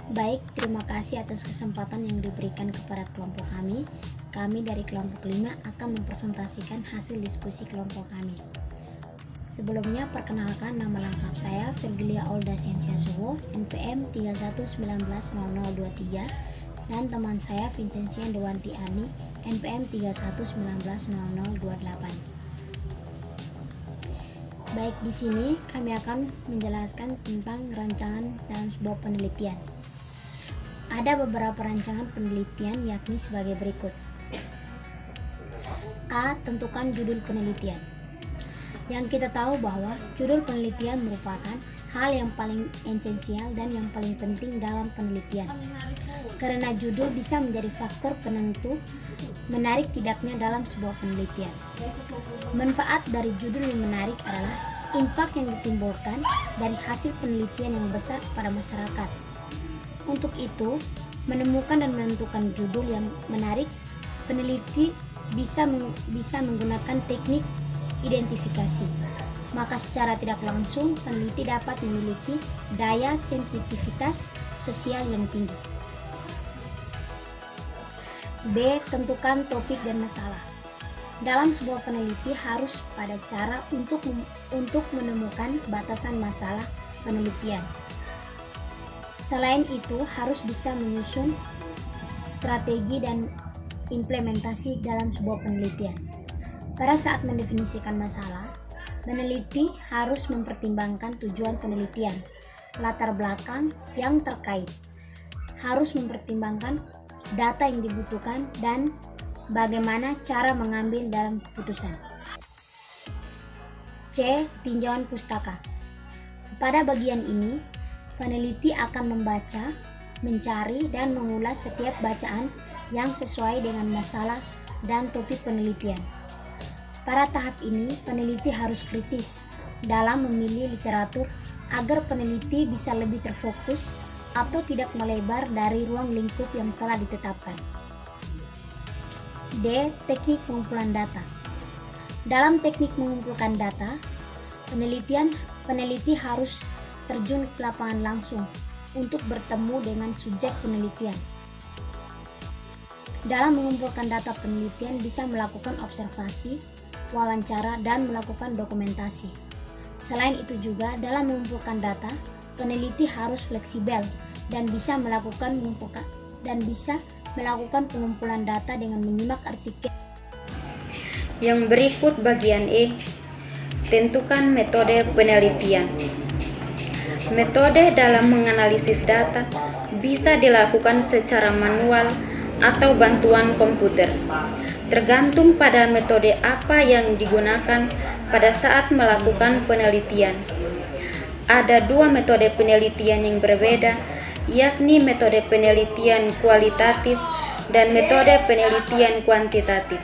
Baik, terima kasih atas kesempatan yang diberikan kepada kelompok kami. Kami dari kelompok 5 akan mempresentasikan hasil diskusi kelompok kami. Sebelumnya, perkenalkan nama lengkap saya Virgilia Olda Siensiasuho, NPM 31190023, dan teman saya Vincentia Dewanti Ani, NPM 31190028. Baik, di sini kami akan menjelaskan tentang rancangan dalam sebuah penelitian. Ada beberapa rancangan penelitian yakni sebagai berikut. A. Tentukan judul penelitian. Yang kita tahu bahwa judul penelitian merupakan hal yang paling esensial dan yang paling penting dalam penelitian. Karena judul bisa menjadi faktor penentu menarik tidaknya dalam sebuah penelitian. Manfaat dari judul yang menarik adalah impak yang ditimbulkan dari hasil penelitian yang besar pada masyarakat. Untuk itu, menemukan dan menentukan judul yang menarik, peneliti bisa menggunakan teknik identifikasi. Maka secara tidak langsung, peneliti dapat memiliki daya sensitivitas sosial yang tinggi. B. Tentukan topik dan masalah. Dalam sebuah peneliti harus pada cara untuk menemukan batasan masalah penelitian. Selain itu, harus bisa menyusun strategi dan implementasi dalam sebuah penelitian. Pada saat mendefinisikan masalah, peneliti harus mempertimbangkan tujuan penelitian, latar belakang yang terkait, harus mempertimbangkan data yang dibutuhkan, dan bagaimana cara mengambil dalam keputusan. C. Tinjauan pustaka. Pada bagian ini, peneliti akan membaca, mencari, dan mengulas setiap bacaan yang sesuai dengan masalah dan topik penelitian. Pada tahap ini, peneliti harus kritis dalam memilih literatur agar peneliti bisa lebih terfokus atau tidak melebar dari ruang lingkup yang telah ditetapkan. D. Teknik pengumpulan data. Dalam teknik mengumpulkan data, peneliti harus terjun ke lapangan langsung untuk bertemu dengan subjek penelitian. Dalam mengumpulkan data penelitian bisa melakukan observasi, wawancara, dan melakukan dokumentasi. Selain itu juga dalam mengumpulkan data, peneliti harus fleksibel dan bisa melakukan pengumpulan data dengan menyimak artikel. Yang berikut bagian E, tentukan metode penelitian. Metode dalam menganalisis data bisa dilakukan secara manual atau bantuan komputer, tergantung pada metode apa yang digunakan pada saat melakukan penelitian. Ada dua metode penelitian yang berbeda, yakni metode penelitian kualitatif dan metode penelitian kuantitatif.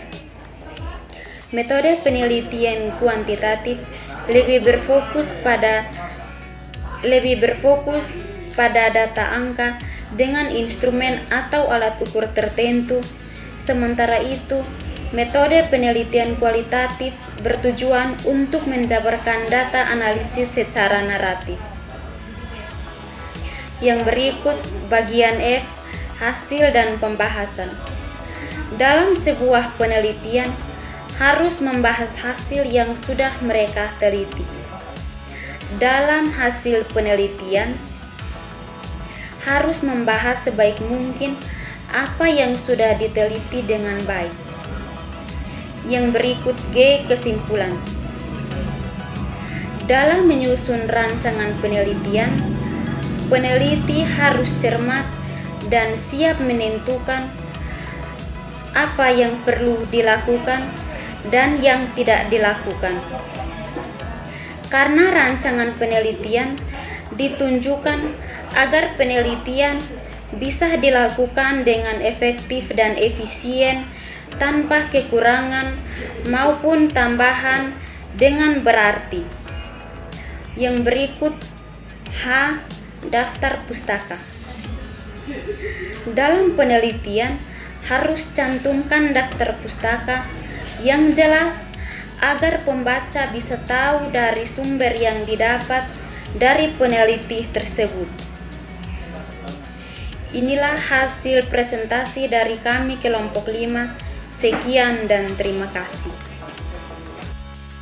Metode penelitian kuantitatif lebih berfokus pada data angka dengan instrumen atau alat ukur tertentu. Sementara itu, metode penelitian kualitatif bertujuan untuk menjabarkan data analisis secara naratif. Yang berikut bagian F, hasil dan pembahasan. Dalam sebuah penelitian harus membahas hasil yang sudah mereka teliti. Dalam hasil penelitian harus membahas sebaik mungkin apa yang sudah diteliti dengan baik. Yang berikut G, kesimpulan. Dalam menyusun rancangan penelitian, peneliti harus cermat dan siap menentukan apa yang perlu dilakukan dan yang tidak dilakukan. Karena rancangan penelitian ditunjukkan agar penelitian bisa dilakukan dengan efektif dan efisien tanpa kekurangan maupun tambahan dengan berarti. Yang berikut H, daftar pustaka. Dalam penelitian harus cantumkan daftar pustaka yang jelas agar pembaca bisa tahu dari sumber yang didapat dari peneliti tersebut. Inilah hasil presentasi dari kami kelompok 5. Sekian dan terima kasih.